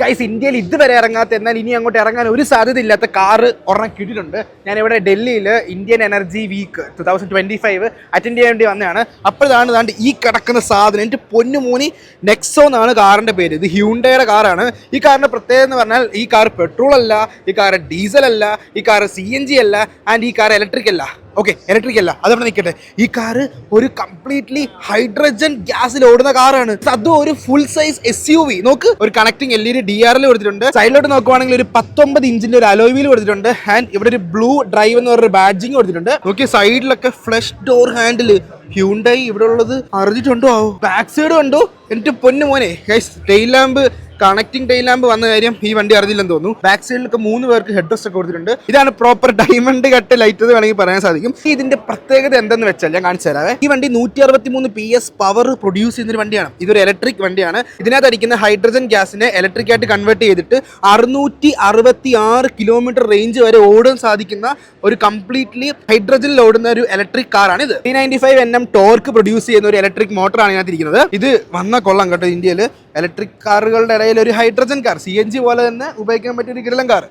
Guys, ഇന്ത്യയിൽ ഇതുവരെ ഇറങ്ങാത്ത, എന്നാൽ ഇനി അങ്ങോട്ട് ഇറങ്ങാൻ ഒരു സാധ്യത ഇല്ലാത്ത കാറ് ഒരെണ്ണം കിട്ടിയിട്ടുണ്ട്. ഞാനിവിടെ ഡൽഹിയിൽ ഇന്ത്യൻ എനർജി വീക്ക് 2025 അറ്റൻഡ് ചെയ്യാൻ വേണ്ടി വന്നതാണ്. അപ്പോഴാണ് ദാണ്ട് ഈ കിടക്കുന്ന സാധനം. എൻ്റെ പൊന്നുമോനി, നെക്സോ എന്നാണ് കാറിൻ്റെ പേര്. ഇത് ഹ്യൂണ്ടയുടെ കാറാണ്. ഈ കാറിൻ്റെ പ്രത്യേകത എന്ന് പറഞ്ഞാൽ ഈ കാർ പെട്രോൾ അല്ല, ഈ കാർ ഡീസൽ അല്ല, ഈ കാർ CNG അല്ല, ആൻഡ് ഈ കാർ ഇലക്ട്രിക് അല്ല. ഓക്കെ, ഇലക്ട്രിക് അല്ല, അതവിടെ നിൽക്കട്ടെ. ഈ കാറ് ഒരു കംപ്ലീറ്റ്ലി ഹൈഡ്രജൻ ഗ്യാസിൽ ഓടുന്ന കാറാണ്. അതും ഒരു ഫുൾ സൈസ് SUV. നോക്ക്, ഒരു കണക്ടിങ് LED DRL കൊടുത്തിട്ടുണ്ട്. സൈഡിലോട്ട് നോക്കുവാണെങ്കിൽ ഒരു 19 ഇഞ്ചിന്റെ ഒരു അലോയ് വീൽ കൊടുത്തിട്ടുണ്ട്. ആൻഡ് ഇവിടെ ഒരു ബ്ലൂ ഡ്രൈവ് എന്ന് പറഞ്ഞൊരു ബാഡ്ജിങ് കൊടുത്തിട്ടുണ്ട്. നോക്കി, സൈഡിലൊക്കെ ഫ്ലഷ് ഡോർ ഹാൻഡിൽ ഹ്യൂണ്ടായി ഇവിടെ ഉള്ളത് അറിഞ്ഞിട്ടുണ്ടോ? ബാക്ക് സൈഡ് കണ്ടോ? എൻ്റെ പൊന്നു മോനെ. Tail lamp, connecting tail lamp വന്ന കാര്യം ഈ വണ്ടി അറിഞ്ഞില്ലെന്ന് തോന്നുന്നു. ബാക്ക് സൈഡിലൊക്കെ 3 പേർക്ക് ഹെഡ് റെസ്റ്റ് ഒക്കെ കൊടുത്തിട്ടുണ്ട്. ഇതാണ് പ്രോപ്പർ ഡയമണ്ട് കട്ട് ലൈറ്റ് എന്ന് വേണമെങ്കിൽ പറയാൻ സാധിക്കും. ഇതിന്റെ പ്രത്യേകത എന്തെന്ന് വെച്ചാൽ ഞാൻ കാണിച്ചു തരാവേ. ഈ വണ്ടി 163 PS പവർ പ്രൊഡ്യൂസ് ചെയ്യുന്ന ഒരു വണ്ടിയാണ്. ഇതൊരു ഇലക്ട്രിക് വണ്ടിയാണ്. ഇതിനകത്ത് അടിക്കുന്ന ഹൈഡ്രജൻ ഗ്യാസിനെ ഇലക്ട്രിക് ആയിട്ട് കൺവേർട്ട് ചെയ്തിട്ട് 666 കിലോമീറ്റർ റേഞ്ച് വരെ ഓടാൻ സാധിക്കുന്ന ഒരു കംപ്ലീറ്റ്ലി ഹൈഡ്രജനിൽ ഓടുന്ന ഒരു ഇലക്ട്രിക് കാറാണ് ഇത്. 395 Nm ടോർക്ക് പ്രൊഡ്യൂസ് ചെയ്യുന്ന ഒരു ഇലക്ട്രിക് മോട്ടറാണ് ഇതിനകത്ത് ഇരിക്കുന്നത്. ഇത് വന്ന കൊള്ളാം കേട്ടോ. ഇന്ത്യയിൽ ഇലക്ട്രിക് കാറുകളുടെ ഇടയിൽ ഒരു ഹൈഡ്രജൻ കാർ, CNG പോലെ തന്നെ ഉപയോഗിക്കാൻ പറ്റിയ ഒരു കിടിലൻ കാർ.